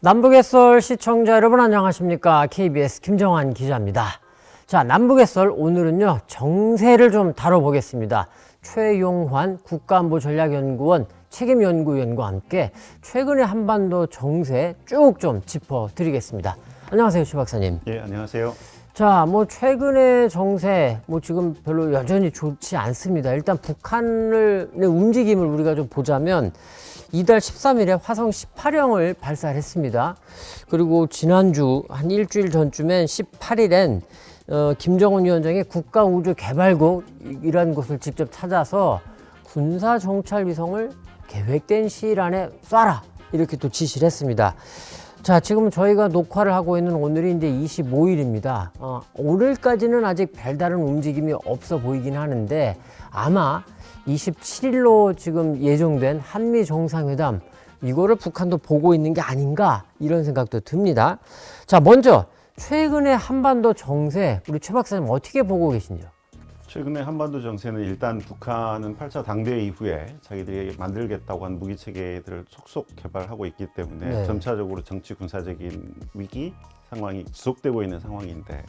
남북의 썰 시청자 여러분 안녕하십니까? KBS 김정환 기자입니다. 자, 남북의 썰 오늘은요 정세를 좀 다뤄보겠습니다. 최용환 국가안보전략연구원 책임연구위원과 함께 최근의 한반도 정세 쭉 좀 짚어드리겠습니다. 안녕하세요, 최 박사님. 예, 안녕하세요. 자, 뭐 최근의 정세 지금 별로 여전히 좋지 않습니다. 일단 북한의 움직임을 우리가 좀 보자면 이달 13일에 화성 18형을 발사를 했습니다. 그리고 지난주 한 일주일 전쯤엔 18일엔 김정은 위원장이 국가우주개발국이라는 곳을 직접 찾아서 군사정찰위성을 계획된 시일 안에 쏴라 이렇게 또 지시를 했습니다. 자, 지금 저희가 녹화를 하고 있는 오늘이 이제 25일입니다. 오늘까지는 아직 별다른 움직임이 없어 보이긴 하는데 아마 27일로 지금 예정된 한미 정상회담 이거를 북한도 보고 있는 게 아닌가 이런 생각도 듭니다. 자, 먼저 최근의 한반도 정세 우리 최 박사님 어떻게 보고 계신지요? 최근에 한반도 정세는 일단 북한은 8차 당대회 이후에 자기들이 만들겠다고 한 무기체계들을 속속 개발하고 있기 때문에 네. 점차적으로 정치 군사적인 위기 상황이 지속되고 있는 상황인데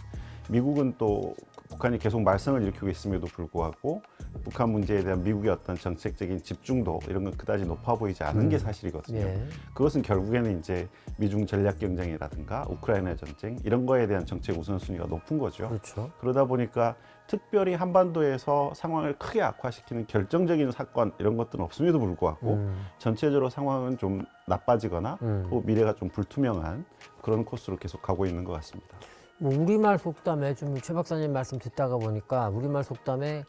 미국은 또 북한이 계속 말썽을 일으키고 있음에도 불구하고 북한 문제에 대한 미국의 어떤 정책적인 집중도 이런 건 그다지 높아 보이지 않은 게 사실이거든요. 예. 그것은 결국에는 이제 미중 전략 경쟁이라든가 우크라이나 전쟁 이런 거에 대한 정책 우선순위가 높은 거죠. 그렇죠. 그러다 보니까 특별히 한반도에서 상황을 크게 악화시키는 결정적인 사건 이런 것들은 없음에도 불구하고 전체적으로 상황은 좀 나빠지거나 또 미래가 좀 불투명한 그런 코스로 계속 가고 있는 것 같습니다. 뭐 우리말 속담에 좀 최 박사님 말씀 듣다가 보니까 우리말 속담에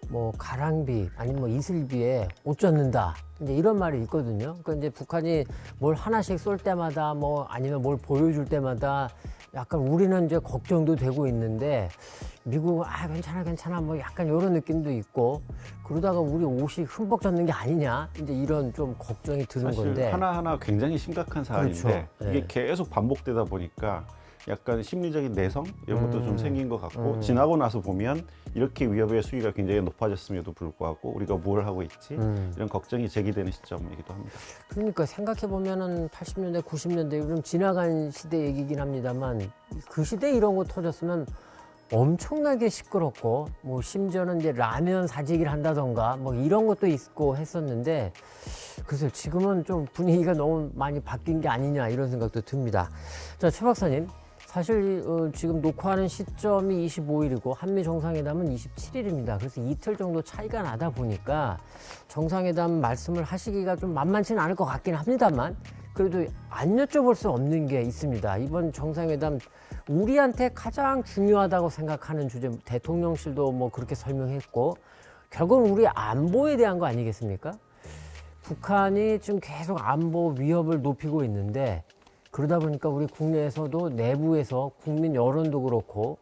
뭐 가랑비 아니면 뭐 이슬비에 옷 젖는다 이제 이런 말이 있거든요. 그러니까 이제 북한이 뭘 하나씩 쏠 때마다 뭐 아니면 뭘 보여줄 때마다 약간 우리는 이제 걱정도 되고 있는데 미국은 괜찮아 뭐 약간 이런 느낌도 있고 그러다가 우리 옷이 흠뻑 젖는 게 아니냐 이제 이런 좀 걱정이 드는 사실 건데 하나하나 굉장히 심각한 사안인데 그렇죠. 이게 네. 계속 반복되다 보니까 약간 심리적인 내성 이런 것도 좀 생긴 것 같고 음. 지나고 나서 보면 이렇게 위협의 수위가 굉장히 높아졌음에도 불구하고 우리가 뭘 하고 있지 이런 걱정이 제기되는 시점이기도 합니다. 그러니까 생각해보면은 80년대 90년대 좀 지나간 시대 얘기긴 합니다만 그 시대에 이런 거 터졌으면 엄청나게 시끄럽고 뭐 심지어는 이제 라면 사재기를 한다던가 뭐 이런 것도 있고 했었는데 글쎄요 지금은 좀 분위기가 너무 많이 바뀐 게 아니냐 이런 생각도 듭니다. 자, 최 박사님 사실 지금 녹화하는 시점이 25일이고 한미 정상회담은 27일입니다. 그래서 이틀 정도 차이가 나다 보니까 정상회담 말씀을 하시기가 좀 만만치는 않을 것 같긴 합니다만 그래도 안 여쭤볼 수 없는 게 있습니다. 이번 정상회담 우리한테 가장 중요하다고 생각하는 주제 대통령실도 뭐 그렇게 설명했고 결국은 우리 안보에 대한 거 아니겠습니까? 북한이 지금 계속 안보 위협을 높이고 있는데 그러다 보니까 우리 국내에서도 내부에서 국민 여론도 그렇고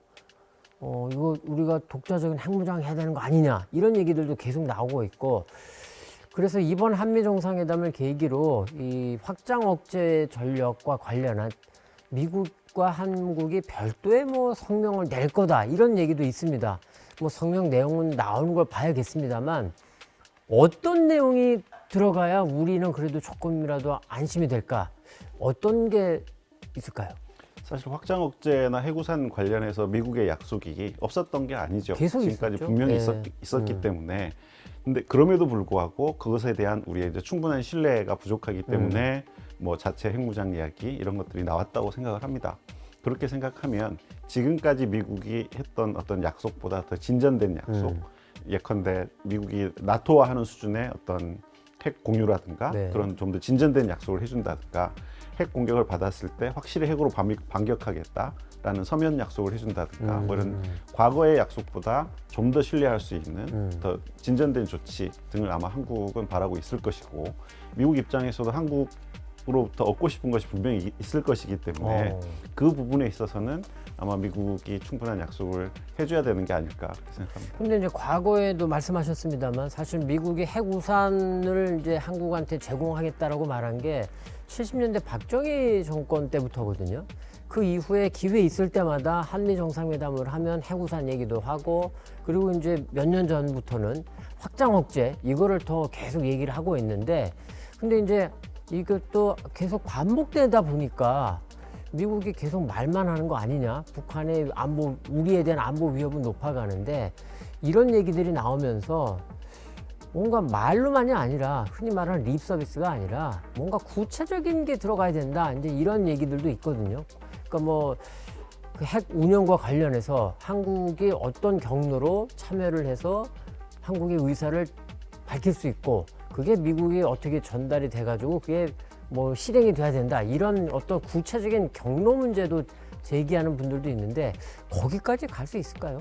이거 우리가 독자적인 핵무장 해야 되는 거 아니냐 이런 얘기들도 계속 나오고 있고 그래서 이번 한미 정상회담을 계기로 이 확장 억제 전력과 관련한 미국과 한국이 별도의 뭐 성명을 낼 거다 이런 얘기도 있습니다. 뭐 성명 내용은 나오는 걸 봐야겠습니다만 어떤 내용이 들어가야 우리는 그래도 조금이라도 안심이 될까? 어떤 게 있을까요? 사실 확장 억제나 해구산 관련해서 미국의 약속이 없었던 게 아니죠. 계속 지금까지 있었죠. 분명히 네. 있었기 때문에 근데 그럼에도 불구하고 그것에 대한 우리의 이제 충분한 신뢰가 부족하기 때문에 뭐 자체 핵무장 이야기 이런 것들이 나왔다고 생각을 합니다. 그렇게 생각하면 지금까지 미국이 했던 어떤 약속보다 더 진전된 약속 예컨대 미국이 나토와 하는 수준의 어떤 핵 공유라든가 네. 그런 좀 더 진전된 약속을 해준다든가 핵 공격을 받았을 때 확실히 핵으로 반격하겠다라는 서면 약속을 해준다든가 뭐 이런 과거의 약속보다 좀 더 신뢰할 수 있는 더 진전된 조치 등을 아마 한국은 바라고 있을 것이고 미국 입장에서도 한국으로부터 얻고 싶은 것이 분명히 있을 것이기 때문에 그 부분에 있어서는 아마 미국이 충분한 약속을 해줘야 되는 게 아닐까 그렇게 생각합니다. 근데 이제 과거에도 말씀하셨습니다만 사실 미국이 핵우산을 이제 한국한테 제공하겠다라고 말한 게 70년대 박정희 정권 때부터거든요. 그 이후에 기회 있을 때마다 한미 정상회담을 하면 해구산 얘기도 하고, 그리고 이제 몇 년 전부터는 확장 억제 이거를 더 계속 얘기를 하고 있는데, 근데 이제 이것도 계속 반복되다 보니까 미국이 계속 말만 하는 거 아니냐, 북한의 안보, 우리에 대한 안보 위협은 높아가는데, 이런 얘기들이 나오면서 뭔가 말로만이 아니라 흔히 말하는 립 서비스가 아니라 뭔가 구체적인 게 들어가야 된다, 이제 이런 얘기들도 있거든요. 그러니까 뭐 그 핵 운영과 관련해서 한국이 어떤 경로로 참여를 해서 한국의 의사를 밝힐 수 있고, 그게 미국이 어떻게 전달이 돼가지고 그게 뭐 실행이 돼야 된다, 이런 어떤 구체적인 경로 문제도 제기하는 분들도 있는데, 거기까지 갈 수 있을까요?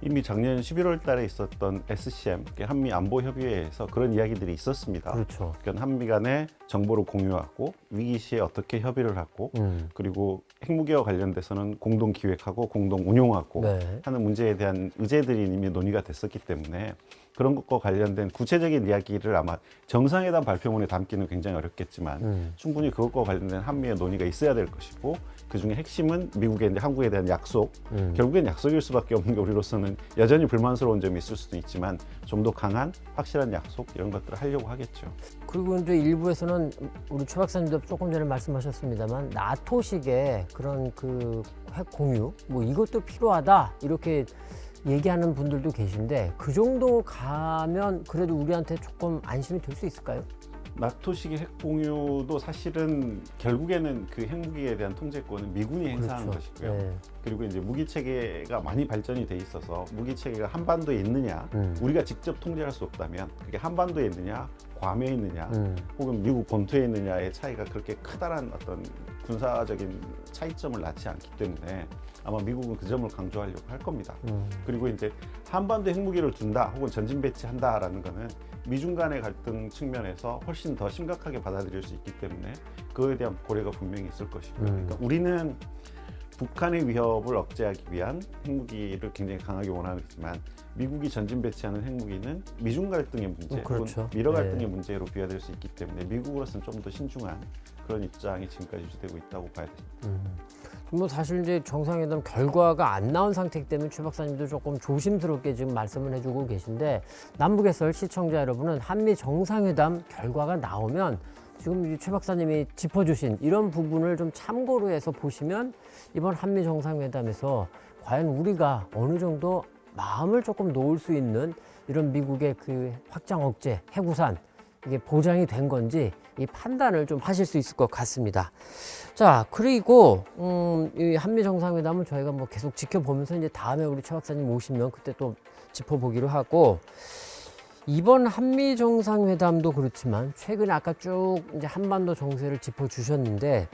이미 작년 11월 달에 있었던 SCM, 한미 안보 협의회에서 그런 이야기들이 있었습니다. 그렇죠. 그러니까 한미 간에 정보를 공유하고 위기 시에 어떻게 협의를 하고 그리고 핵무기와 관련돼서는 공동 기획하고 공동 운용하고 네. 하는 문제에 대한 의제들이 이미 논의가 됐었기 때문에 그런 것과 관련된 구체적인 이야기를 아마 정상회담 발표문에 담기는 굉장히 어렵겠지만 충분히 그것과 관련된 한미의 논의가 있어야 될 것이고, 그중에 핵심은 미국의 이제 한국에 대한 약속, 결국엔 약속일 수밖에 없는 게 우리로서는 여전히 불만스러운 점이 있을 수도 있지만 좀 더 강한 확실한 약속, 이런 것들을 하려고 하겠죠. 그리고 이제 일부에서는 우리 최 박사님도 조금 전에 말씀하셨습니다만, 나토식의 그런 그 핵 공유 뭐 이것도 필요하다, 이렇게 얘기하는 분들도 계신데, 그 정도 가면 그래도 우리한테 조금 안심이 될 수 있을까요? 나토식의 핵 공유도 사실은 결국에는 그 핵무기에 대한 통제권은 미군이 행사하는 그렇죠. 것이고요. 네. 그리고 이제 무기 체계가 많이 발전이 돼 있어서 무기 체계가 한반도에 있느냐, 우리가 직접 통제할 수 없다면 그게 한반도에 있느냐, 괌에 있느냐, 혹은 미국 본토에 있느냐의 차이가 그렇게 크다란 어떤 군사적인 차이점을 낳지 않기 때문에 아마 미국은 그 점을 강조하려고 할 겁니다. 그리고 이제 한반도에 핵무기를 둔다 혹은 전진 배치한다라는 거는 미중 간의 갈등 측면에서 훨씬 더 심각하게 받아들일 수 있기 때문에 그거에 대한 고려가 분명히 있을 것이고요. 그러니까 우리는 북한의 위협을 억제하기 위한 핵무기를 굉장히 강하게 원하지만, 미국이 전진 배치하는 핵무기는 미중 갈등의 문제, 그렇죠. 혹은 미러 갈등의 문제로 비화될 수 있기 때문에 미국으로서는 좀 더 신중한 그런 입장이 지금까지 유지되고 있다고 봐야 됩니다. 뭐 사실 이제 정상회담 결과가 안 나온 상태이기 때문에 최 박사님도 조금 조심스럽게 지금 말씀을 해주고 계신데, 남북해설 시청자 여러분은 한미 정상회담 결과가 나오면 지금 최 박사님이 짚어주신 이런 부분을 좀 참고로 해서 보시면, 이번 한미 정상회담에서 과연 우리가 어느 정도 마음을 조금 놓을 수 있는 이런 미국의 그 확장 억제, 해구산, 이게 보장이 된 건지 이 판단을 좀 하실 수 있을 것 같습니다. 자, 그리고 이 한미 정상회담은 저희가 뭐 계속 지켜보면서 이제 다음에 우리 최 박사님 오시면 그때 또 짚어보기로 하고, 이번 한미 정상회담도 그렇지만 최근에 아까 쭉 이제 한반도 정세를 짚어주셨는데,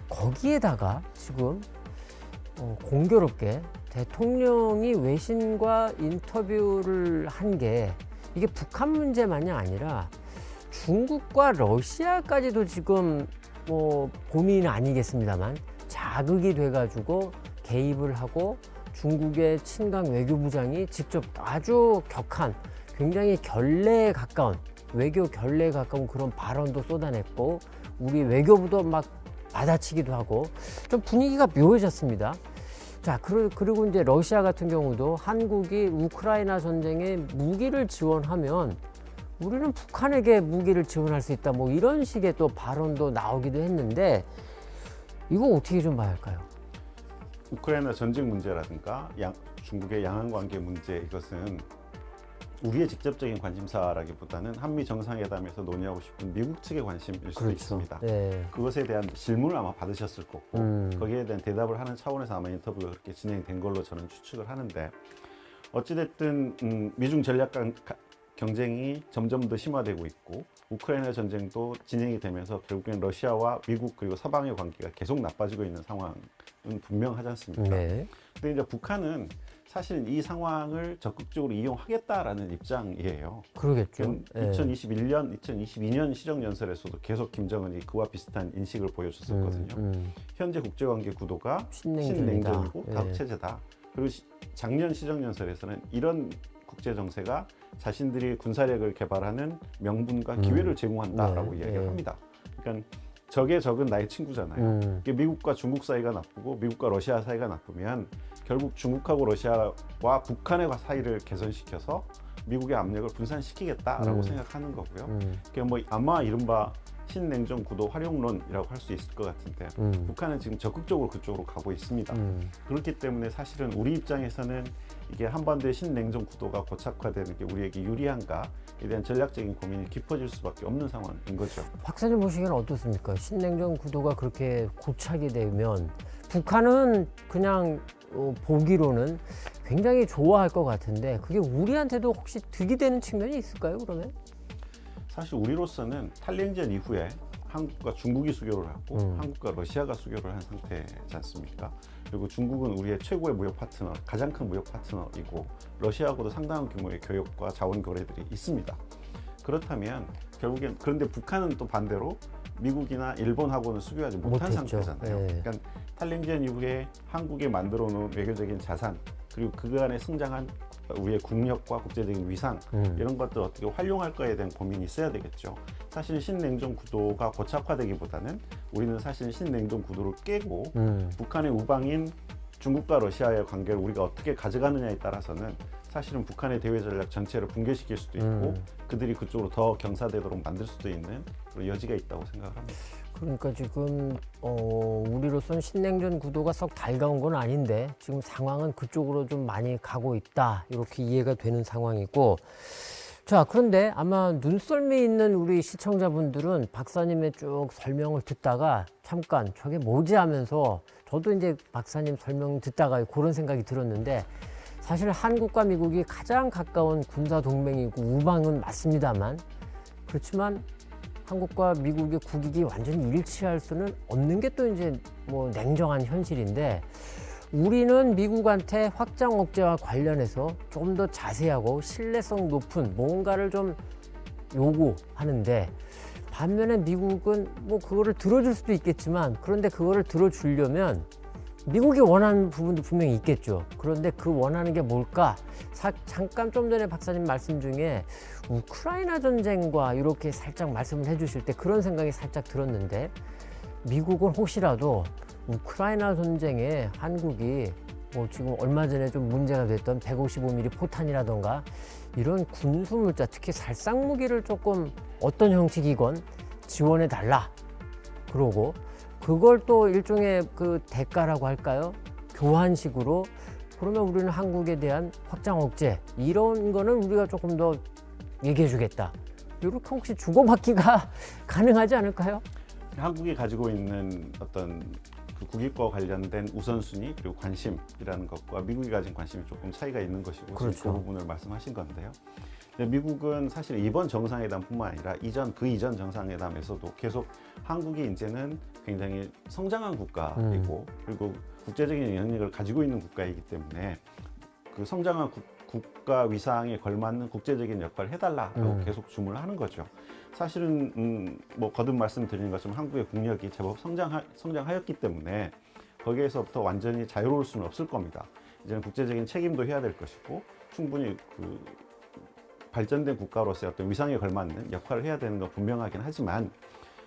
거기에다가 지금 공교롭게 대통령이 외신과 인터뷰를 한 게 이게 북한 문제만이 아니라 중국과 러시아까지도 지금 뭐 고민 아니겠습니다만 자극이 돼가지고 개입을 하고, 중국의 친강 외교부장이 직접 아주 격한, 굉장히 결례에 가까운, 외교 결례에 가까운 그런 발언도 쏟아냈고, 우리 외교부도 막 받아치기도 하고 좀 분위기가 묘해졌습니다. 자, 그리고 이제 러시아 같은 경우도 한국이 우크라이나 전쟁에 무기를 지원하면 우리는 북한에게 무기를 지원할 수 있다, 뭐 이런 식의 또 발언도 나오기도 했는데, 이거 어떻게 좀 봐야 할까요? 우크라이나 전쟁 문제라든가 중국의 양안 관계 문제, 이것은 우리의 직접적인 관심사라기보다는 한미 정상회담에서 논의하고 싶은 미국 측의 관심일 수도 그렇죠. 있습니다. 네. 그것에 대한 질문을 아마 받으셨을 거고 거기에 대한 대답을 하는 차원에서 아마 인터뷰가 그렇게 진행된 걸로 저는 추측을 하는데, 어찌됐든 미중 전략 경쟁이 점점 더 심화되고 있고, 우크라이나 전쟁도 진행이 되면서 결국엔 러시아와 미국 그리고 서방의 관계가 계속 나빠지고 있는 상황은 분명하지 않습니까? 네. 근데 이제 북한은 사실 이 상황을 적극적으로 이용하겠다라는 입장이에요. 그러겠죠. 2021년, 2022년 시정연설에서도 계속 김정은이 그와 비슷한 인식을 보여줬었거든요. 현재 국제관계 구도가 신냉전이고 다흑체제다. 그리고 작년 시정연설에서는 이런 국제정세가 자신들이 군사력을 개발하는 명분과 기회를 제공한다라고 이야기를 합니다. 그러니까 적의 적은 나의 친구잖아요. 이게 미국과 중국 사이가 나쁘고 미국과 러시아 사이가 나쁘면 결국 중국하고 러시아와 북한의 사이를 개선시켜서 미국의 압력을 분산시키겠다라고 생각하는 거고요. 그게 뭐 아마 이른바 신냉전 구도 활용론이라고 할 수 있을 것 같은데 북한은 지금 적극적으로 그쪽으로 가고 있습니다. 그렇기 때문에 사실은 우리 입장에서는 이게 한반도의 신냉전 구도가 고착화되는 게 우리에게 유리한가에 대한 전략적인 고민이 깊어질 수밖에 없는 상황인 거죠. 박사님 보시기에는 어떻습니까? 신냉전 구도가 그렇게 고착이 되면 북한은 그냥 보기로는 굉장히 좋아할 것 같은데 그게 우리한테도 혹시 득이 되는 측면이 있을까요, 그러면? 사실 우리로서는 탈냉전 이후에 한국과 중국이 수교를 하고 한국과 러시아가 수교를 한 상태지 않습니까? 그리고 중국은 우리의 최고의 무역 파트너, 가장 큰 무역 파트너이고 러시아하고도 상당한 규모의 교역과 자원 거래들이 있습니다. 그렇다면 결국엔 그런데 북한은 또 반대로 미국이나 일본하고는 수교하지 못한 못했죠. 상태잖아요. 네. 그러니까 탈냉전 이후에 한국이 만들어 놓은 외교적인 자산 그리고 그간에 성장한 우리의 국력과 국제적인 위상 이런 것들을 어떻게 활용할 거에 대한 고민이 있어야 되겠죠. 사실 신냉전 구도가 고착화되기보다는 우리는 사실 신냉전 구도를 깨고 북한의 우방인 중국과 러시아의 관계를 우리가 어떻게 가져가느냐에 따라서는 사실은 북한의 대외 전략 전체를 붕괴시킬 수도 있고 그들이 그쪽으로 더 경사되도록 만들 수도 있는 그런 여지가 있다고 생각을 합니다. 그러니까 지금 우리로서는 신냉전 구도가 썩 달가운 건 아닌데 지금 상황은 그쪽으로 좀 많이 가고 있다 이렇게 이해가 되는 상황이고 자 그런데 아마 눈썰미 있는 우리 시청자분들은 박사님의 쭉 설명을 듣다가 잠깐 저게 뭐지 하면서 저도 이제 박사님 설명 듣다가 그런 생각이 들었는데 사실 한국과 미국이 가장 가까운 군사 동맹이고 우방은 맞습니다만 그렇지만 한국과 미국의 국익이 완전히 일치할 수는 없는 게 또 이제 뭐 냉정한 현실인데 우리는 미국한테 확장 억제와 관련해서 좀 더 자세하고 신뢰성 높은 뭔가를 좀 요구하는데 반면에 미국은 뭐 그거를 들어줄 수도 있겠지만 그런데 그거를 들어주려면 미국이 원하는 부분도 분명히 있겠죠. 그런데 그 원하는 게 뭘까? 잠깐 좀 전에 박사님 말씀 중에 우크라이나 전쟁과 이렇게 살짝 말씀을 해주실 때 그런 생각이 살짝 들었는데 미국은 혹시라도 우크라이나 전쟁에 한국이 뭐 지금 얼마 전에 좀 문제가 됐던 155mm 포탄이라던가 이런 군수물자 특히 살상무기를 조금 어떤 형식이건 지원해 달라 그러고 그걸 또 일종의 그 대가라고 할까요? 교환식으로 그러면 우리는 한국에 대한 확장 억제 이런 거는 우리가 조금 더 얘기해 주겠다. 이렇게 혹시 주고받기가 가능하지 않을까요? 한국이 가지고 있는 어떤 그 국익과 관련된 우선순위 그리고 관심이라는 것과 미국이 가진 관심이 조금 차이가 있는 것이고 그렇죠. 그 부분을 말씀하신 건데요. 미국은 사실 이번 정상회담뿐만 아니라 그 이전 정상회담에서도 계속 한국이 이제는 굉장히 성장한 국가이고 그리고 국제적인 영향력을 가지고 있는 국가이기 때문에 그 성장한 국가 위상에 걸맞는 국제적인 역할을 해달라고 계속 주문을 하는 거죠. 사실은 뭐 거듭 말씀드리는 것처럼 한국의 국력이 제법 성장하였기 때문에 거기에서부터 완전히 자유로울 수는 없을 겁니다. 이제는 국제적인 책임도 해야 될 것이고 충분히 그 발전된 국가로서의 어떤 위상에 걸맞는 역할을 해야 되는 건 분명하긴 하지만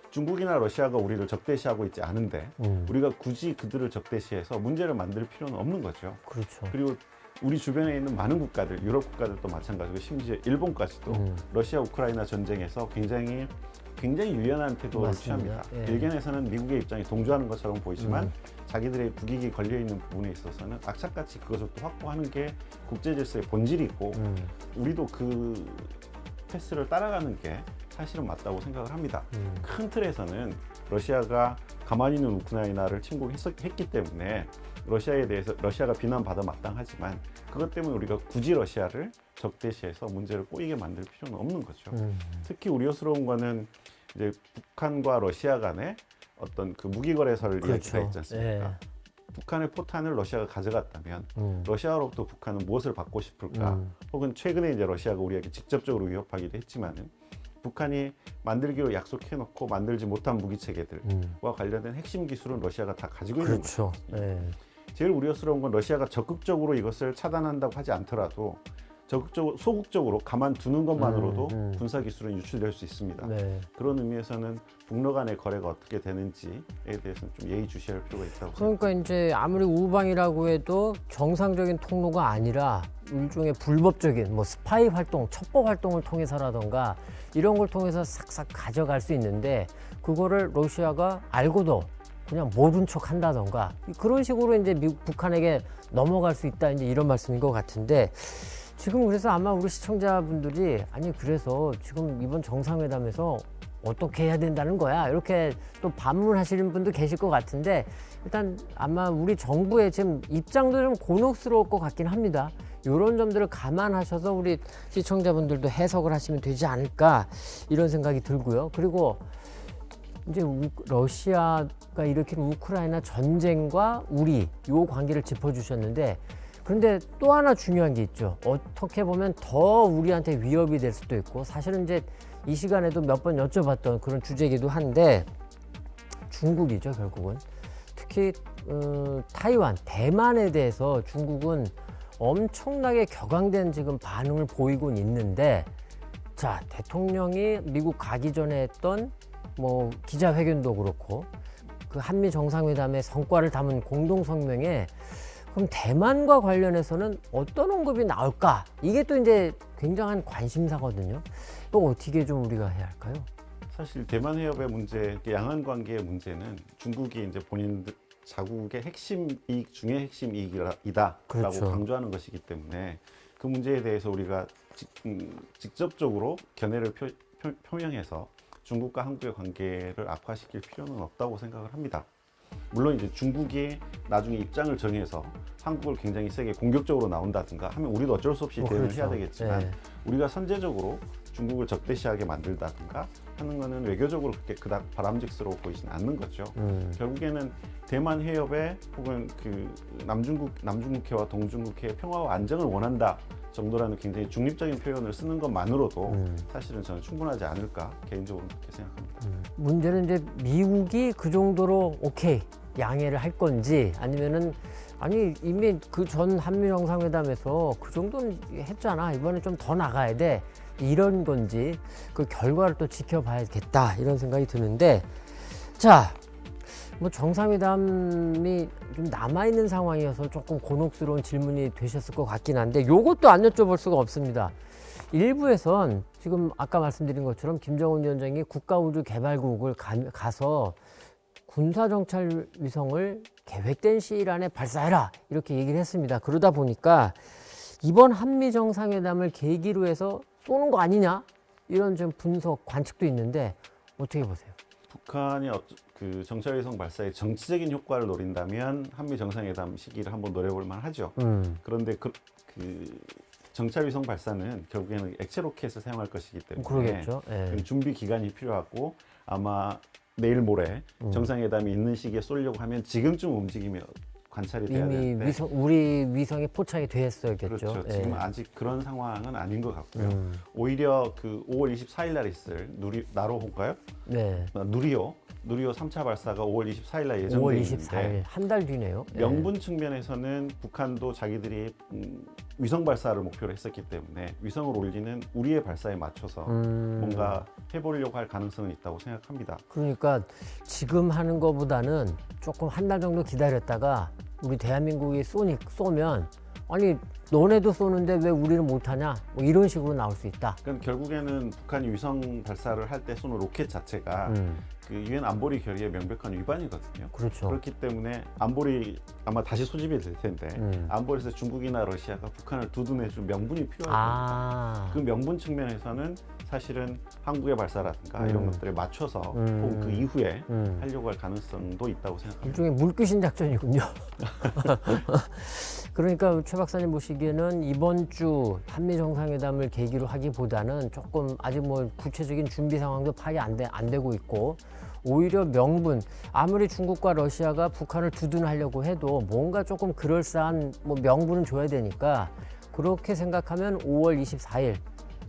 중국이나 러시아가 우리를 적대시하고 있지 않은데 우리가 굳이 그들을 적대시해서 문제를 만들 필요는 없는 거죠. 그렇죠. 그리고 우리 주변에 있는 많은 국가들, 유럽 국가들도 마찬가지고 심지어 일본까지도 러시아 우크라이나 전쟁에서 굉장히 유연한 태도를 맞습니다. 취합니다. 예. 일견에서는 미국의 입장이 동조하는 것처럼 보이지만 자기들의 국익이 걸려있는 부분에 있어서는 악착같이 그것을 또 확보하는 게 국제 질서의 본질이고 우리도 그 패스를 따라가는 게 사실은 맞다고 생각을 합니다. 큰 틀에서는 러시아가 가만히 있는 우크라이나를 침공했기 때문에 러시아에 대해서 러시아가 비난받아 마땅하지만 그것 때문에 우리가 굳이 러시아를 적대시해서 문제를 꼬이게 만들 필요는 없는 거죠. 특히 우려스러운 거는 이제 북한과 러시아 간의 어떤 그 무기 거래설 그렇죠. 이야기가 있지 않습니까? 예. 북한의 포탄을 러시아가 가져갔다면 러시아로부터 북한은 무엇을 받고 싶을까? 혹은 최근에 이제 러시아가 우리에게 직접적으로 위협하기도 했지만은 북한이 만들기로 약속해놓고 만들지 못한 무기 체계들과 관련된 핵심 기술은 러시아가 다 가지고 있는 그렇죠. 거죠. 예. 제일 우려스러운 건 러시아가 적극적으로 이것을 차단한다고 하지 않더라도 적극적으로 소극적으로 가만두는 것만으로도 군사 기술은 유출될 수 있습니다. 네. 그런 의미에서는 북러 간의 거래가 어떻게 되는지에 대해서는 좀 예의주시할 필요가 있다고 그러니까 이제 아무리 우방이라고 해도 정상적인 통로가 아니라 일종의 불법적인 뭐 스파이 활동, 첩보 활동을 통해서라던가 이런 걸 통해서 싹싹 가져갈 수 있는데 그거를 러시아가 알고도 그냥 모른 척 한다던가 그런 식으로 이제 북한에게 넘어갈 수 있다 이제 이런 말씀인 것 같은데 지금 그래서 아마 우리 시청자분들이 아니 그래서 지금 이번 정상회담에서 어떻게 해야 된다는 거야 이렇게 또 반문하시는 분도 계실 것 같은데 일단 아마 우리 정부의 지금 입장도 좀 곤혹스러울 것 같긴 합니다. 이런 점들을 감안하셔서 우리 시청자분들도 해석을 하시면 되지 않을까 이런 생각이 들고요. 그리고 이제 러시아가 일으킨 우크라이나 전쟁과 우리 요 관계를 짚어주셨는데 그런데 또 하나 중요한 게 있죠. 어떻게 보면 더 우리한테 위협이 될 수도 있고 사실은 이제 이 시간에도 몇 번 여쭤봤던 그런 주제이기도 한데 중국이죠 결국은. 특히 타이완, 대만에 대해서 중국은 엄청나게 격앙된 지금 반응을 보이고 있는데 자 대통령이 미국 가기 전에 했던 뭐 기자회견도 그렇고 그 한미 정상회담의 성과를 담은 공동 성명에 그럼 대만과 관련해서는 어떤 언급이 나올까? 이게 또 이제 굉장한 관심사거든요. 또 어떻게 좀 우리가 해야 할까요? 사실 대만 해협의 문제, 양안 관계의 문제는 중국이 이제 본인 자국의 핵심 이익 중에 핵심 이익이다라고 그렇죠. 강조하는 것이기 때문에 그 문제에 대해서 우리가 직접적으로 견해를 표명해서 중국과 한국의 관계를 악화시킬 필요는 없다고 생각을 합니다. 물론 이제 중국이 나중에 입장을 정해서 한국을 굉장히 세게 공격적으로 나온다든가 하면 우리도 어쩔 수 없이 대응을 그렇죠. 해야 되겠지만 네. 우리가 선제적으로 중국을 적대시하게 만들다든가 하는 거는 외교적으로 그렇게 그닥 바람직스러워 보이지는 않는 거죠. 결국에는 대만 해협에 혹은 그 남중국해와 동중국해의 평화와 안정을 원한다 정도라는 굉장히 중립적인 표현을 쓰는 것만으로도 사실은 저는 충분하지 않을까 개인적으로 그렇게 생각합니다. 문제는 이제 미국이 그 정도로 오케이 양해를 할 건지 아니면은 아니 이미 그 전 한미 정상회담에서 그 정도는 했잖아 이번에 좀 더 나가야 돼 이런 건지 그 결과를 또 지켜봐야겠다 이런 생각이 드는데 자 뭐 정상회담이 좀 남아있는 상황이어서 조금 곤혹스러운 질문이 되셨을 것 같긴 한데 요것도 안 여쭤볼 수가 없습니다. 일부에선 지금 아까 말씀드린 것처럼 김정은 위원장이 국가우주개발국을 가서 군사정찰 위성을 계획된 시일 안에 발사해라 이렇게 얘기를 했습니다. 그러다 보니까 이번 한미 정상회담을 계기로 해서 쏘는 거 아니냐 이런 좀 분석 관측도 있는데 어떻게 보세요? 북한이 그 정찰위성 발사의 정치적인 효과를 노린다면 한미 정상회담 시기를 한번 노려볼 만하죠. 그런데 그 정찰위성 발사는 결국에는 액체 로켓을 사용할 것이기 때문에 그러겠죠. 예. 그 준비 기간이 필요하고 아마 내일 모레 정상회담이 있는 시기에 쏘려고 하면 지금쯤 움직이면 관찰이 돼야 이미 되는데 우리 위성이 포착이 됐어야겠죠. 그렇죠. 예. 지금 아직 그런 상황은 아닌 것 같고요. 오히려 그 5월 24일 날 있을 나로호인가요? 네. 누리호 3차 발사가 5월 24일 날 5월 예정돼 24일 있는데 한 달 뒤네요. 예. 명분 측면에서는 북한도 자기들이 위성 발사를 목표로 했었기 때문에 위성을 올리는 우리의 발사에 맞춰서 뭔가 해보려고 할 가능성은 있다고 생각합니다. 그러니까 지금 하는 것보다는 조금 한 달 정도 기다렸다가 우리 대한민국이 쏘면 아니 너네도 쏘는데 왜 우리는 못하냐 뭐 이런 식으로 나올 수 있다. 그러니까 결국에는 북한이 위성 발사를 할 때 쏘는 로켓 자체가 그 유엔 안보리 결의의 명백한 위반이거든요. 그렇죠. 그렇기 때문에 안보리 아마 다시 소집이 될 텐데 안보리에서 중국이나 러시아가 북한을 두둔해줄 명분이 필요하거든요. 그 명분 측면에서는 사실은 한국의 발사라든가 이런 것들에 맞춰서 혹은 그 이후에 하려고 할 가능성도 있다고 생각합니다. 일종의 물귀신 작전이군요. 그러니까 최 박사님 보시기에는 이번 주 한미 정상회담을 계기로 하기보다는 조금 아직 뭐 구체적인 준비 상황도 파악이 안 되고 있고 오히려 명분 아무리 중국과 러시아가 북한을 두둔하려고 해도 뭔가 조금 그럴싸한 뭐 명분은 줘야 되니까 그렇게 생각하면 5월 24일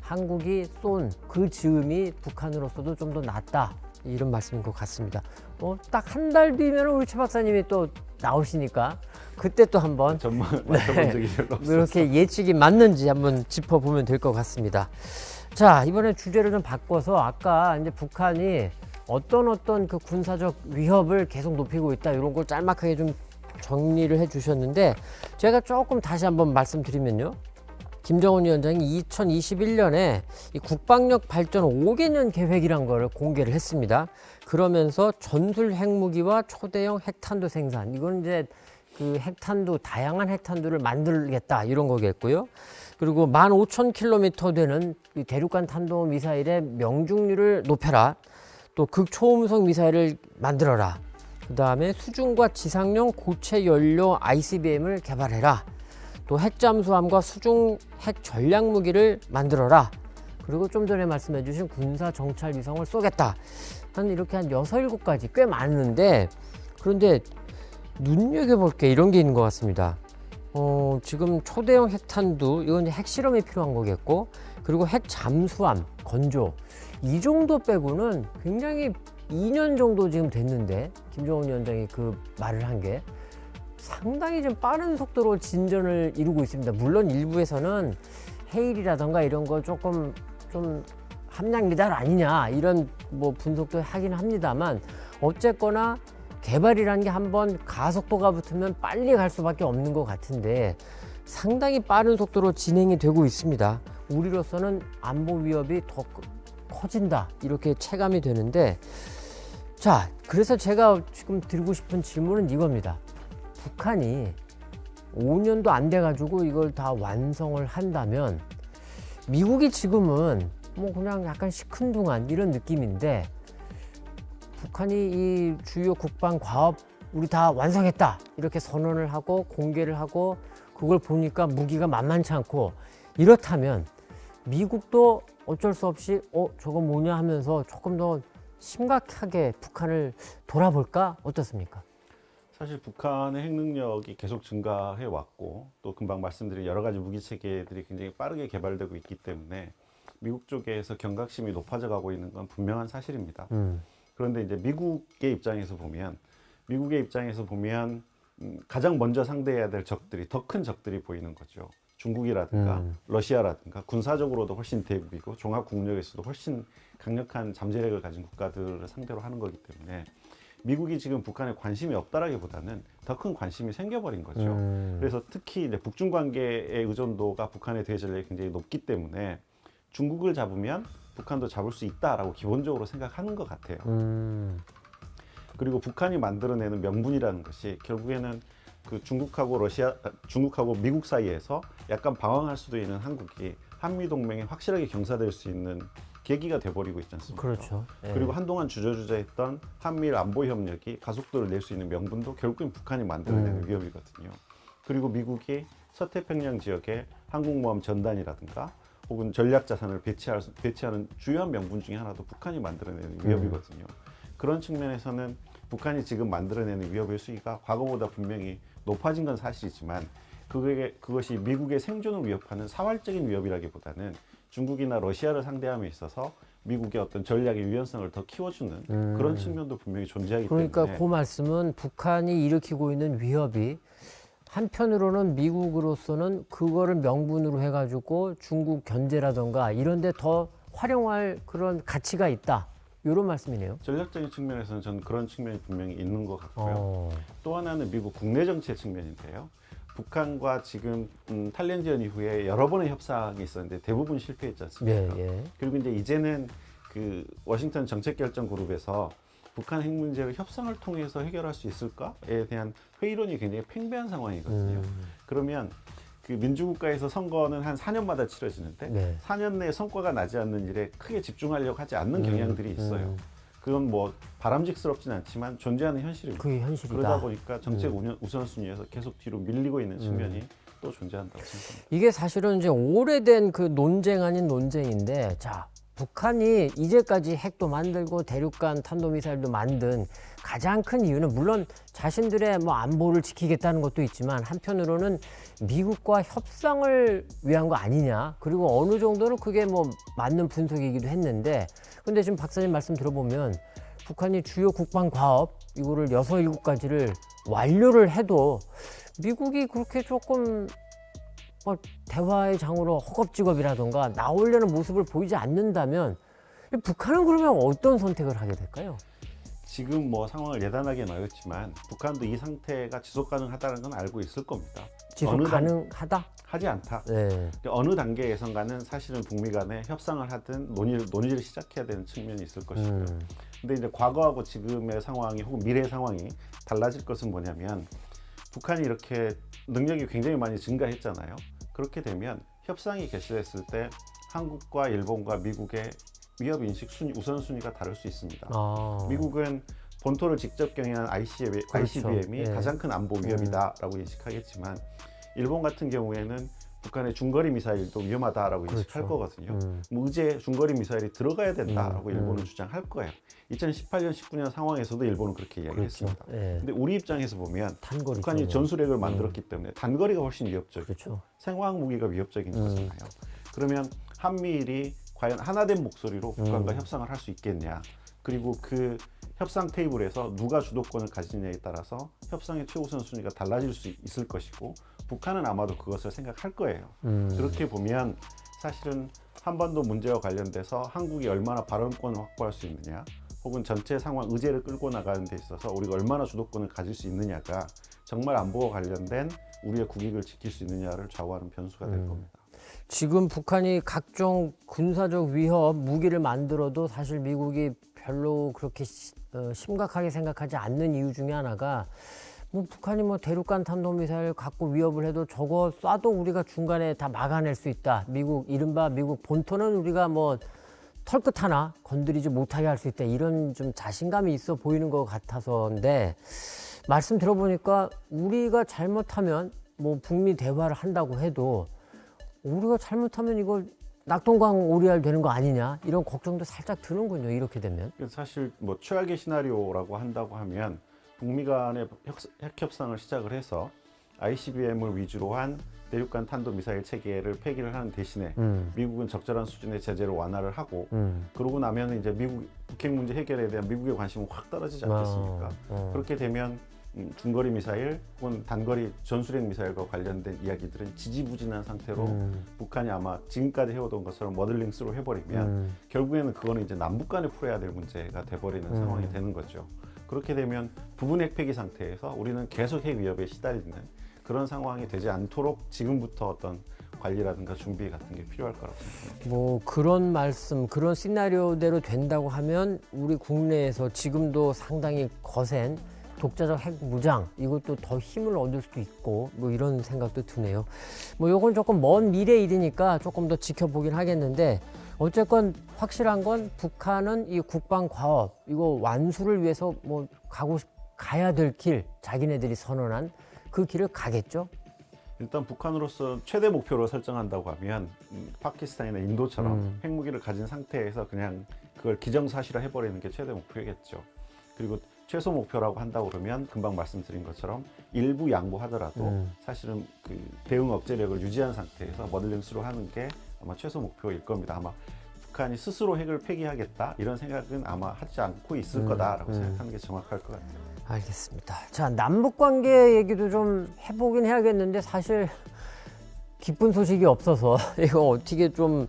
한국이 쏜 그 즈음이 북한으로서도 좀 더 낫다 이런 말씀인 것 같습니다. 딱 한 달 뒤면 우리 최 박사님이 또 나오시니까 그때 또 한번 전망 맞춰본 적이 별로 없어서. 이렇게 예측이 맞는지 한번 짚어보면 될 것 같습니다. 자, 이번에 주제를 좀 바꿔서 아까 이제 북한이 어떤 그 군사적 위협을 계속 높이고 있다 이런 걸 짤막하게 좀 정리를 해 주셨는데 제가 조금 다시 한번 말씀드리면요. 김정은 위원장이 2021년에 이 국방력 발전 5개년 계획이란 걸 공개를 했습니다. 그러면서 전술 핵무기와 초대형 핵탄두 생산, 이건 이제 그 핵탄두, 다양한 핵탄두를 만들겠다 이런 거겠고요. 그리고 15,000km 되는 이 대륙간 탄도 미사일의 명중률을 높여라. 또 극초음속 미사일을 만들어라. 그 다음에 수중과 지상용 고체 연료 ICBM을 개발해라. 또 핵잠수함과 수중 핵 전략 무기를 만들어라. 그리고 좀 전에 말씀해 주신 군사 정찰 위성을 쏘겠다. 한 이렇게 한 6, 7가지 꽤 많은데 그런데 눈여겨볼 게 이런 게 있는 것 같습니다. 지금 초대형 핵탄두, 이건 이제 핵실험이 필요한 거겠고, 그리고 핵잠수함, 건조. 이 정도 빼고는 굉장히 2년 정도 지금 됐는데, 김정은 위원장이 그 말을 한 게 상당히 좀 빠른 속도로 진전을 이루고 있습니다. 물론 일부에서는 해일이라던가 이런 거 조금 좀 함량 미달 아니냐, 이런 뭐 분석도 하긴 합니다만, 어쨌거나 개발이라는 게 한번 가속도가 붙으면 빨리 갈 수밖에 없는 것 같은데 상당히 빠른 속도로 진행이 되고 있습니다. 우리로서는 안보 위협이 더 커진다 이렇게 체감이 되는데, 자, 그래서 제가 지금 드리고 싶은 질문은 이겁니다. 북한이 5년도 안 돼 가지고 이걸 다 완성을 한다면 미국이 지금은 뭐 그냥 약간 시큰둥한 이런 느낌인데, 북한이 이 주요 국방 과업 우리 다 완성했다 이렇게 선언을 하고 공개를 하고 그걸 보니까 무기가 만만치 않고, 이렇다면 미국도 어쩔 수 없이 저거 뭐냐 하면서 조금 더 심각하게 북한을 돌아볼까? 어떻습니까? 사실 북한의 핵 능력이 계속 증가해 왔고, 또 금방 말씀드린 여러 가지 무기 체계들이 굉장히 빠르게 개발되고 있기 때문에 미국 쪽에서 경각심이 높아져 가고 있는 건 분명한 사실입니다. 그런데 이제 미국의 입장에서 보면 가장 먼저 상대해야 될 적들이, 더 큰 적들이 보이는 거죠. 중국이라든가 러시아라든가 군사적으로도 훨씬 대국이고 종합 국력에서도 훨씬 강력한 잠재력을 가진 국가들을 상대로 하는 거기 때문에 미국이 지금 북한에 관심이 없다라기보다는 더 큰 관심이 생겨버린 거죠. 그래서 특히 이제 북중 관계의 의존도가 북한의 대외 전략이 굉장히 높기 때문에 중국을 잡으면 북한도 잡을 수 있다라고 기본적으로 생각하는 것 같아요. 그리고 북한이 만들어내는 명분이라는 것이 결국에는 그 중국하고 미국 사이에서 약간 방황할 수도 있는 한국이 한미 동맹에 확실하게 경사될 수 있는 계기가 돼버리고 있지 않습니까? 그렇죠. 예. 그리고 한동안 주저주저했던 한미일 안보 협력이 가속도를 낼 수 있는 명분도 결국엔 북한이 만들어내는 위협이거든요. 그리고 미국이 서태평양 지역에 항공모함 전단이라든가 혹은 전략 자산을 배치하는 주요한 명분 중에 하나도 북한이 만들어내는 위협이거든요. 그런 측면에서는 북한이 지금 만들어내는 위협의 수위가 과거보다 분명히 높아진 건 사실이지만 그것이 미국의 생존을 위협하는 사활적인 위협이라기보다는 중국이나 러시아를 상대함에 있어서 미국의 어떤 전략의 유연성을 더 키워주는 그런 측면도 분명히 존재하기 때문에, 그러니까 그 말씀은 북한이 일으키고 있는 위협이 한편으로는 미국으로서는 그거를 명분으로 해가지고 중국 견제라던가 이런 데 더 활용할 그런 가치가 있다, 이런 말씀이네요. 전략적인 측면에서는 저는 그런 측면이 분명히 있는 것 같고요. 또 하나는 미국 국내 정치의 측면인데요. 북한과 지금 탈렌지언 이후에 여러 번의 협상이 있었는데 대부분 실패했지 않습니까? 예. 그리고 이제는 그 워싱턴 정책결정그룹에서 북한 핵 문제를 협상을 통해서 해결할 수 있을까에 대한 회의론이 굉장히 팽배한 상황이거든요. 그러면 그 민주국가에서 선거는 한 4년마다 치러지는데 4년 내에 성과가 나지 않는 일에 크게 집중하려고 하지 않는 경향들이 있어요. 그건 뭐 바람직스럽진 않지만 존재하는 현실입니다. 그게 현실이다. 그러다 보니까 정책 우선순위에서 계속 뒤로 밀리고 있는 측면이 또 존재한다고 생각합니다. 이게 사실은 이제 오래된 그 논쟁 아닌 논쟁인데, 자, 북한이 이제까지 핵도 만들고 대륙간 탄도미사일도 만든 가장 큰 이유는 물론 자신들의 뭐 안보를 지키겠다는 것도 있지만 한편으로는 미국과 협상을 위한 거 아니냐, 그리고 어느 정도는 그게 뭐 맞는 분석이기도 했는데, 근데 지금 박사님 말씀 들어보면 북한이 주요 국방 과업 이거를 6, 7가지를 완료를 해도 미국이 그렇게 조금 뭐 대화의 장으로 허겁지겁이라던가 나오려는 모습을 보이지 않는다면 북한은 그러면 어떤 선택을 하게 될까요? 지금 뭐 상황을 예단하기는 어렵지만 북한도 이 상태가 지속 가능하다는 건 알고 있을 겁니다. 지속 가능하다? 하지 않다. 네. 어느 단계에선가는 사실은 북미 간에 협상을 하든 논의를 시작해야 되는 측면이 있을 것이고요. 근데 이제 과거하고 지금의 상황이 혹은 미래의 상황이 달라질 것은 뭐냐면 북한이 이렇게 능력이 굉장히 많이 증가했잖아요. 그렇게 되면 협상이 개시됐을 때 한국과 일본과 미국의 위협 인식 우선순위가 다를 수 있습니다. 미국은 본토를 직접 경유한 ICBM이 네. 가장 큰 안보 위협이다라고 인식하겠지만 일본 같은 경우에는 북한의 중거리 미사일도 위험하다라고 인식할 거거든요. 뭐 의제 중거리 미사일이 들어가야 된다라고 일본은 주장할 거예요. 2018년, 19년 상황에서도 일본은 그렇게 이야기했습니다. 근데 우리 입장에서 보면 북한이 전술핵을 만들었기 때문에 단거리가 훨씬 위협적이고 생화학 무기가 위협적인 거잖아요. 그러면 한미일이 과연 하나된 목소리로 북한과 협상을 할 수 있겠냐. 그리고 그 협상 테이블에서 누가 주도권을 가지느냐에 따라서 협상의 최우선 순위가 달라질 수 있을 것이고 북한은 아마도 그것을 생각할 거예요. 그렇게 보면 사실은 한반도 문제와 관련돼서 한국이 얼마나 발언권을 확보할 수 있느냐 혹은 전체 상황 의제를 끌고 나가는 데 있어서 우리가 얼마나 주도권을 가질 수 있느냐가 정말 안보와 관련된 우리의 국익을 지킬 수 있느냐를 좌우하는 변수가 될 겁니다. 지금 북한이 각종 군사적 위협 무기를 만들어도 사실 미국이 별로 그렇게 심각하게 생각하지 않는 이유 중에 하나가 뭐 북한이 뭐 대륙간 탄도미사일 갖고 위협을 해도 저거 쏴도 우리가 중간에 다 막아낼 수 있다. 이른바 미국 본토는 우리가 뭐 털끝 하나 건드리지 못하게 할 수 있다. 이런 좀 자신감이 있어 보이는 것 같아서인데 말씀 들어보니까 우리가 잘못하면 뭐 북미 대화를 한다고 해도 우리가 잘못하면 이거 낙동강 오리알 되는 거 아니냐 이런 걱정도 살짝 드는군요. 이렇게 되면 사실 뭐 최악의 시나리오라고 한다고 하면 북미 간의 핵 협상을 시작을 해서 ICBM을 위주로 한 대륙간 탄도미사일 체계를 폐기를 하는 대신에 미국은 적절한 수준의 제재를 완화를 하고 그러고 나면 이제 북핵 문제 해결에 대한 미국의 관심은 확 떨어지지 않겠습니까? 그렇게 되면 중거리 미사일 혹은 단거리 전술핵 미사일과 관련된 이야기들은 지지부진한 상태로 북한이 아마 지금까지 해오던 것처럼 머들링스로 해버리면 결국에는 그거는 이제 남북 간에 풀어야 될 문제가 돼버리는 상황이 되는 거죠. 그렇게 되면 부분 핵 폐기 상태에서 우리는 계속 핵 위협에 시달리는 그런 상황이 되지 않도록 지금부터 어떤 관리라든가 준비 같은 게 필요할 거라고 생각합니다. 뭐 그런 말씀, 그런 시나리오대로 된다고 하면 우리 국내에서 지금도 상당히 거센 독자적 핵 무장 이것도 더 힘을 얻을 수도 있고 뭐 이런 생각도 드네요. 뭐 요건 조금 먼 미래 일이니까 조금 더 지켜보긴 하겠는데 어쨌건 확실한 건 북한은 이 국방 과업 이거 완수를 위해서 뭐 가야 될 길 자기네들이 선언한 그 길을 가겠죠. 일단 북한으로서 최대 목표로 설정한다고 하면 파키스탄이나 인도처럼 핵무기를 가진 상태에서 그냥 그걸 기정사실화 해버리는 게 최대 목표겠죠. 그리고 최소 목표라고 한다고 그러면 금방 말씀드린 것처럼 일부 양보하더라도 사실은 그 대응 억제력을 유지한 상태에서 머들링스로 하는 게 아마 최소 목표일 겁니다. 아마 북한이 스스로 핵을 폐기하겠다 이런 생각은 아마 하지 않고 있을 거다라고 생각하는 게 정확할 것 같아요. 알겠습니다. 자, 남북관계 얘기도 좀 해보긴 해야겠는데 사실 기쁜 소식이 없어서 이거 어떻게 좀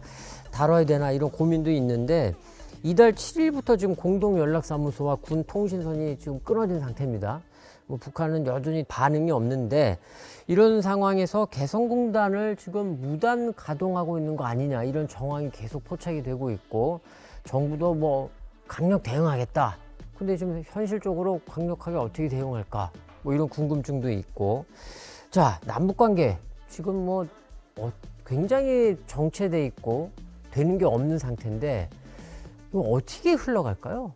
다뤄야 되나 이런 고민도 있는데 이달 7일부터 지금 공동연락사무소와 군 통신선이 지금 끊어진 상태입니다. 뭐 북한은 여전히 반응이 없는데 이런 상황에서 개성공단을 지금 무단 가동하고 있는 거 아니냐 이런 정황이 계속 포착이 되고 있고 정부도 뭐 강력 대응하겠다. 근데 좀 현실적으로 강력하게 어떻게 대응할까 뭐 이런 궁금증도 있고 자 남북관계 지금 뭐 굉장히 정체돼 있고 되는 게 없는 상태인데 이거 어떻게 흘러갈까요?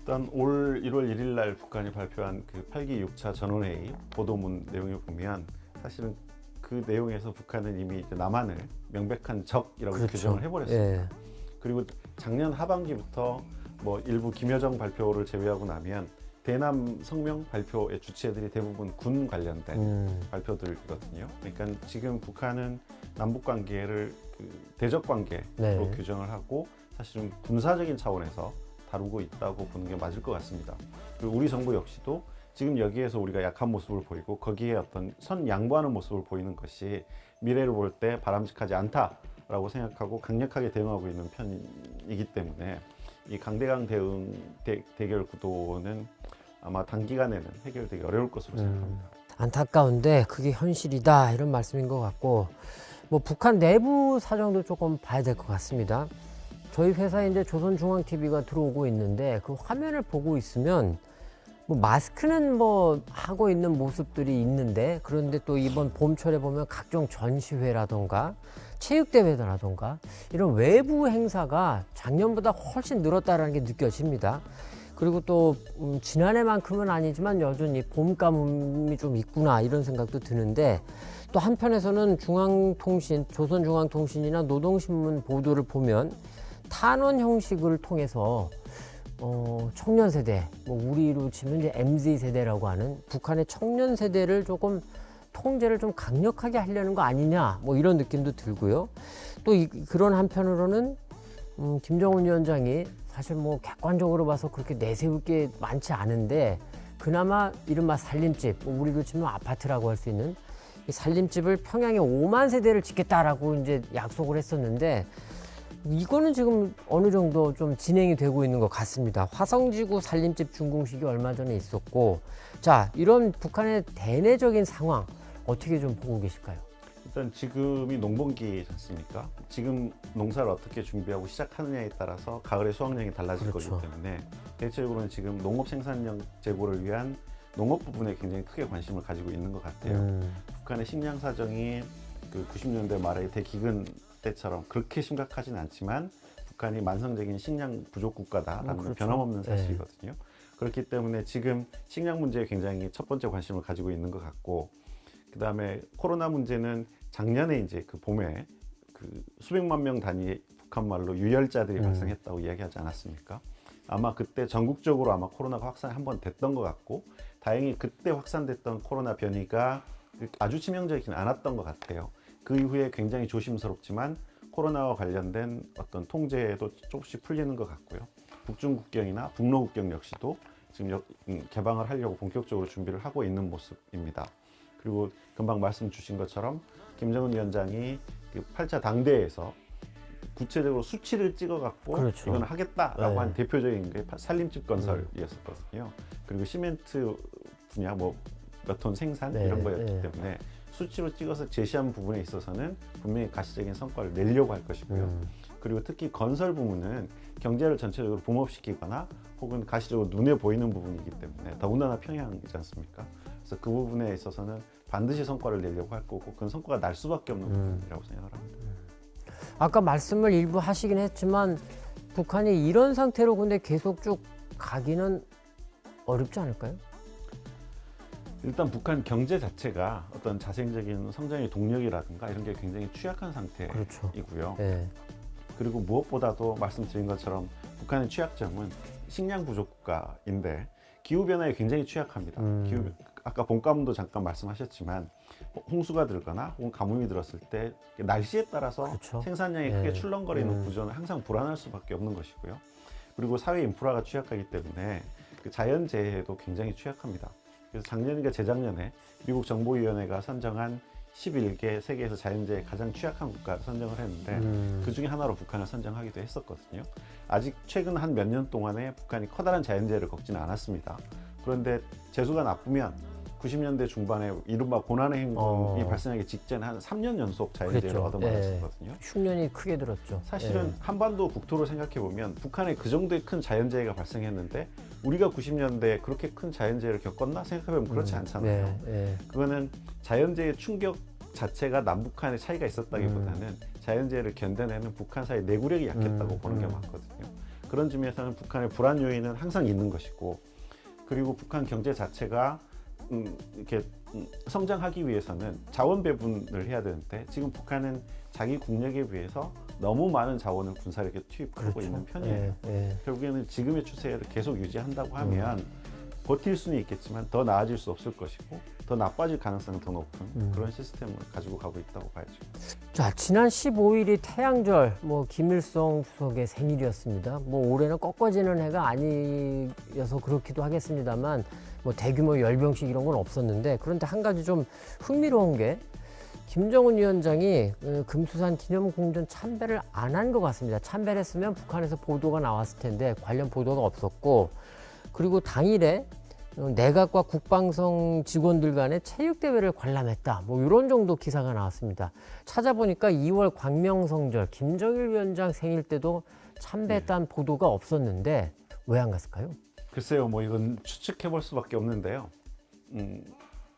일단 올 1월 1일 날 북한이 발표한 그 8기 6차 전원회의 보도문 내용을 보면 사실은 그 내용에서 북한은 이미 남한을 명백한 적이라고 규정을 해버렸습니다. 예. 그리고 작년 하반기부터 뭐 일부 김여정 발표를 제외하고 나면 대남 성명 발표의 주체들이 대부분 군 관련된 발표들이거든요. 그러니까 지금 북한은 남북 관계를 그 대적 관계로 규정을 하고 사실은 군사적인 차원에서 다루고 있다고 보는 게 맞을 것 같습니다. 그리고 우리 정부 역시도 지금 여기에서 우리가 약한 모습을 보이고 거기에 어떤 선 양보하는 모습을 보이는 것이 미래를 볼 때 바람직하지 않다라고 생각하고 강력하게 대응하고 있는 편이기 때문에 이 강대강 대결 구도는 아마 단기간에는 해결되기 어려울 것으로 생각합니다. 안타까운데 그게 현실이다 이런 말씀인 것 같고 뭐 북한 내부 사정도 조금 봐야 될 것 같습니다. 저희 회사에 이제 조선중앙TV가 들어오고 있는데 그 화면을 보고 있으면 뭐 마스크는 뭐 하고 있는 모습들이 있는데 그런데 또 이번 봄철에 보면 각종 전시회라던가 체육대회라던가 이런 외부 행사가 작년보다 훨씬 늘었다는 게 느껴집니다. 그리고 또 지난해만큼은 아니지만 여전히 봄 가뭄이 좀 있구나 이런 생각도 드는데 또 한편에서는 중앙통신, 조선중앙통신이나 노동신문 보도를 보면 탄원 형식을 통해서 청년 세대, 뭐 우리로 치면 이제 MZ 세대라고 하는 북한의 청년 세대를 조금 통제를 좀 강력하게 하려는 거 아니냐, 뭐 이런 느낌도 들고요. 또 그런 한편으로는 김정은 위원장이 사실 뭐 객관적으로 봐서 그렇게 내세울 게 많지 않은데 그나마 이른바 살림집, 뭐 우리로 치면 아파트라고 할 수 있는 이 살림집을 평양에 5만 세대를 짓겠다라고 이제 약속을 했었는데 이거는 지금 어느 정도 좀 진행이 되고 있는 것 같습니다. 화성지구 살림집 준공식이 얼마 전에 있었고, 자, 이런 북한의 대내적인 상황 어떻게 좀 보고 계실까요? 일단 지금이 농번기지 않습니까? 지금 농사를 어떻게 준비하고 시작하느냐에 따라서 가을의 수확량이 달라질 그렇죠. 거기 때문에 대체적으로는 지금 농업 생산력 제고를 위한 농업 부분에 굉장히 크게 관심을 가지고 있는 것 같아요. 북한의 식량 사정이 그 90년대 말의 대기근 때처럼 그렇게 심각하진 않지만 북한이 만성적인 식량 부족 국가다라는 건 그렇죠. 변함없는 사실이거든요. 그렇기 때문에 지금 식량 문제에 굉장히 첫 번째 관심을 가지고 있는 것 같고, 그 다음에 코로나 문제는 작년에 이제 그 봄에 그 수백만 명 단위의 북한 말로 유혈자들이 발생했다고 이야기하지 않았습니까? 아마 그때 전국적으로 아마 코로나가 확산이 한번 됐던 것 같고, 다행히 그때 확산됐던 코로나 변이가 아주 치명적이진 않았던 것 같아요. 그 이후에 굉장히 조심스럽지만 코로나와 관련된 어떤 통제도 조금씩 풀리는 것 같고요. 북중 국경이나 북로 국경 역시도 지금 개방을 하려고 본격적으로 준비를 하고 있는 모습입니다. 그리고 금방 말씀 주신 것처럼 김정은 위원장이 그 8차 당대회에서 구체적으로 수치를 찍어갖고 그렇죠. 이건 하겠다라고 한 대표적인 게 살림집 건설이었었거든요. 그리고 시멘트 분야 뭐 몇 톤 생산 이런 거였기 때문에 수치로 찍어서 제시한 부분에 있어서는 분명히 가시적인 성과를 내려고 할 것이고요. 그리고 특히 건설 부문은 경제를 전체적으로 붐업시키거나 혹은 가시적으로 눈에 보이는 부분이기 때문에 더군다나 평양이지 않습니까? 그래서 그 부분에 있어서는 반드시 성과를 내려고 할 거고 그건 성과가 날 수밖에 없는 부분이라고 생각을 합니다. 아까 말씀을 일부 하시긴 했지만 북한이 이런 상태로 근데 계속 쭉 가기는 어렵지 않을까요? 일단 북한 경제 자체가 어떤 자생적인 성장의 동력이라든가 이런 게 굉장히 취약한 상태이고요. 네. 그리고 무엇보다도 말씀드린 것처럼 북한의 취약점은 식량 부족 국가인데 기후변화에 굉장히 취약합니다. 아까 봄가뭄도 잠깐 말씀하셨지만 홍수가 들거나 혹은 가뭄이 들었을 때 날씨에 따라서 그렇죠. 생산량이 크게 출렁거리는 구조는 항상 불안할 수밖에 없는 것이고요. 그리고 사회 인프라가 취약하기 때문에 그 자연재해도 굉장히 취약합니다. 그래서 작년인가 재작년에 미국 정보위원회가 선정한 11개 세계에서 자연재해 가장 취약한 국가를 선정을 했는데 그 중에 하나로 북한을 선정하기도 했었거든요. 아직 최근 한 몇 년 동안에 북한이 커다란 자연재해를 겪지는 않았습니다. 그런데 재수가 나쁘면 90년대 중반에 이른바 고난의 행군이 발생하기 직전에 한 3년 연속 자연재해를 얻어맞았었거든요. 흉년이 크게 들었죠. 사실은 한반도 국토를 생각해 보면 북한에 그 정도의 큰 자연재해가 발생했는데 우리가 90년대에 그렇게 큰 자연재해를 겪었나 생각해보면 그렇지 않잖아요. 그거는 자연재해 충격 자체가 남북한의 차이가 있었다기보다는 자연재해를 견뎌내는 북한 사이의 내구력이 약했다고 보는 게 맞거든요. 그런 점에서는 북한의 불안 요인은 항상 있는 것이고, 그리고 북한 경제 자체가 이렇게 성장하기 위해서는 자원 배분을 해야 되는데 지금 북한은 자기 국력에 비해서 너무 많은 자원을 군사력에 투입하고 있는 편이에요. 결국에는 지금의 추세를 계속 유지한다고 하면 버틸 수는 있겠지만 더 나아질 수 없을 것이고 더 더 나빠질 가능성이 더 높은 그런 시스템을 가지고 가고 있다고 봐야죠. 자, 지난 15일이 태양절, 김일성 주석의 생일이었습니다. 올해는 꺾어지는 해가 아니어서 그렇기도 하겠습니다만, 대규모 열병식 이런 건 없었는데, 그런데 한 가지 좀 흥미로운 게, 김정은 위원장이 금수산 기념공전 참배를 안 한 것 같습니다. 참배를 했으면 북한에서 보도가 나왔을 텐데, 관련 보도가 없었고, 그리고 당일에 내각과 국방성 직원들 간의 체육대회를 관람했다. 이런 정도 기사가 나왔습니다. 찾아보니까 2월 광명성절 김정일 위원장 생일 때도 참배했다는 보도가 없었는데 왜 안 갔을까요? 글쎄요, 이건 추측해 볼 수밖에 없는데요.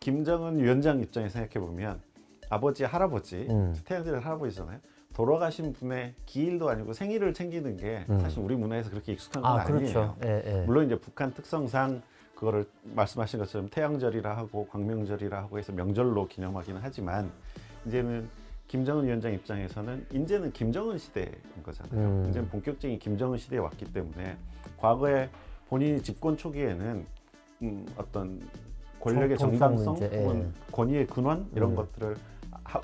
김정은 위원장 입장에 생각해 보면 아버지, 할아버지, 태양절 할아버지잖아요. 돌아가신 분의 기일도 아니고 생일을 챙기는 게 사실 우리 문화에서 그렇게 익숙한 건 아니에요. 그렇죠. 예. 물론 이제 북한 특성상 그거를 말씀하신 것처럼 태양절이라 하고 광명절이라 하고 해서 명절로 기념하기는 하지만 이제는 김정은 위원장 입장에서는 이제는 김정은 시대인 거잖아요. 이제는 본격적인 김정은 시대에 왔기 때문에 과거에 본인이 집권 초기에는 어떤 권력의 정당성 혹은 권위의 근원 이런 것들을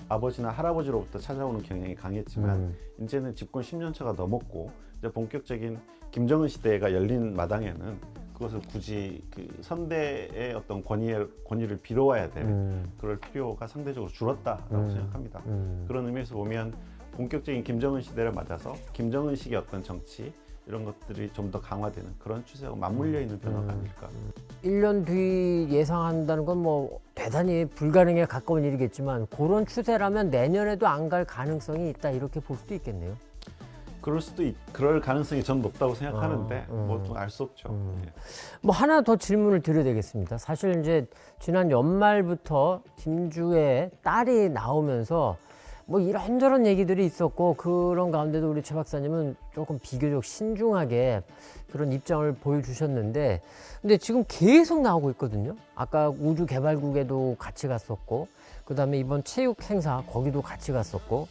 아버지나 할아버지로부터 찾아오는 경향이 강했지만 이제는 집권 10년 차가 넘었고 이제 본격적인 김정은 시대가 열린 마당에는 그것을 굳이 그 선대의 어떤 권위를 빌어와야 될 그럴 필요가 상대적으로 줄었다라고 생각합니다. 그런 의미에서 보면 본격적인 김정은 시대를 맞아서 김정은식의 어떤 정치 이런 것들이 좀 더 강화되는 그런 추세하고 맞물려 있는 변화가 아닐까. 1년 뒤 예상한다는 건 대단히 불가능에 가까운 일이겠지만 그런 추세라면 내년에도 안 갈 가능성이 있다 이렇게 볼 수도 있겠네요. 그럴 가능성이 전 높다고 생각하는데 좀 알 수 없죠. 하나 더 질문을 드려야 되겠습니다. 사실 이제 지난 연말부터 김주의 딸이 나오면서 이런저런 얘기들이 있었고 그런 가운데도 우리 최 박사님은 조금 비교적 신중하게 그런 입장을 보여주셨는데 근데 지금 계속 나오고 있거든요. 아까 우주개발국에도 같이 갔었고 그 다음에 이번 체육 행사 거기도 같이 갔었고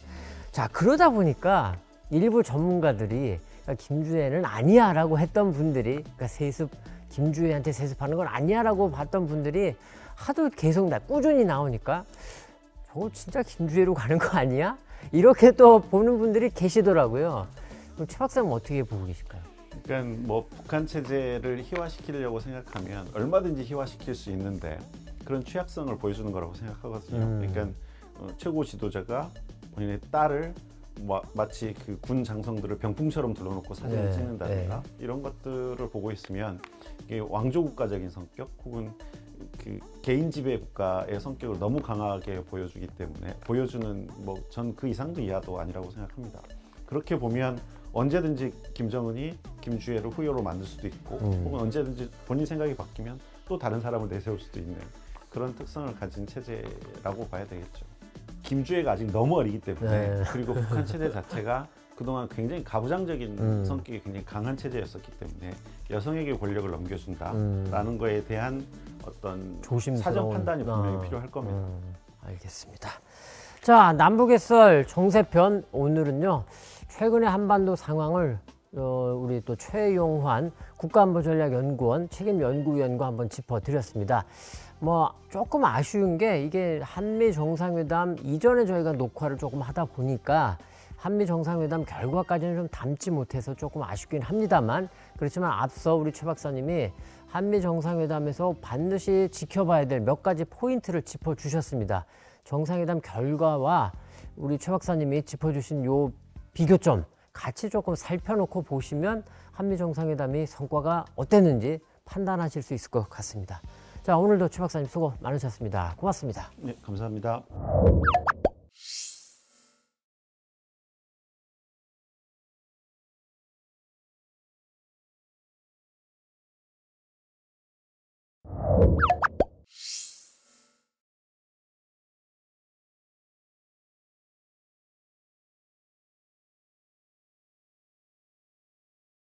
자 그러다 보니까 일부 전문가들이 김주애는 아니야 라고 했던 분들이 김주애한테 세습하는 건 아니야 라고 봤던 분들이 하도 계속 꾸준히 나오니까 저거 진짜 김주애로 가는 거 아니야? 이렇게 또 보는 분들이 계시더라고요. 그럼 최 박사님 어떻게 보고 계실까요? 그러니까 북한 체제를 희화시키려고 생각하면 얼마든지 희화시킬 수 있는데 그런 취약성을 보여주는 거라고 생각하거든요. 그러니까 최고 지도자가 본인의 딸을 마치 그 군 장성들을 병풍처럼 둘러놓고 사진을 찍는다든가 이런 것들을 보고 있으면 이게 왕조 국가적인 성격 혹은 그 개인 지배 국가의 성격을 너무 강하게 보여주기 때문에 보여주는 전 그 이상도 이하도 아니라고 생각합니다. 그렇게 보면 언제든지 김정은이 김주애를 후요로 만들 수도 있고 혹은 언제든지 본인 생각이 바뀌면 또 다른 사람을 내세울 수도 있는 그런 특성을 가진 체제라고 봐야 되겠죠. 김주애가 아직 너무 어리기 때문에 그리고 북한 체제 자체가 그동안 굉장히 가부장적인 성격이 굉장히 강한 체제였었기 때문에 여성에게 권력을 넘겨준다라는 거에 대한 어떤 사전 판단이 분명히 필요할 겁니다. 알겠습니다. 자, 남북의 썰 정세편 오늘은요. 최근의 한반도 상황을 우리 또 최용환 국가안보전략연구원 책임연구위원과 한번 짚어드렸습니다. 조금 아쉬운 게 이게 한미 정상회담 이전에 저희가 녹화를 조금 하다 보니까 한미 정상회담 결과까지는 좀 담지 못해서 조금 아쉽긴 합니다만 그렇지만 앞서 우리 최 박사님이 한미 정상회담에서 반드시 지켜봐야 될 몇 가지 포인트를 짚어주셨습니다. 정상회담 결과와 우리 최 박사님이 짚어주신 요 비교점 같이 조금 살펴놓고 보시면 한미 정상회담이 성과가 어땠는지 판단하실 수 있을 것 같습니다. 자, 오늘도 최 박사님 수고 많으셨습니다. 고맙습니다. 네, 감사합니다.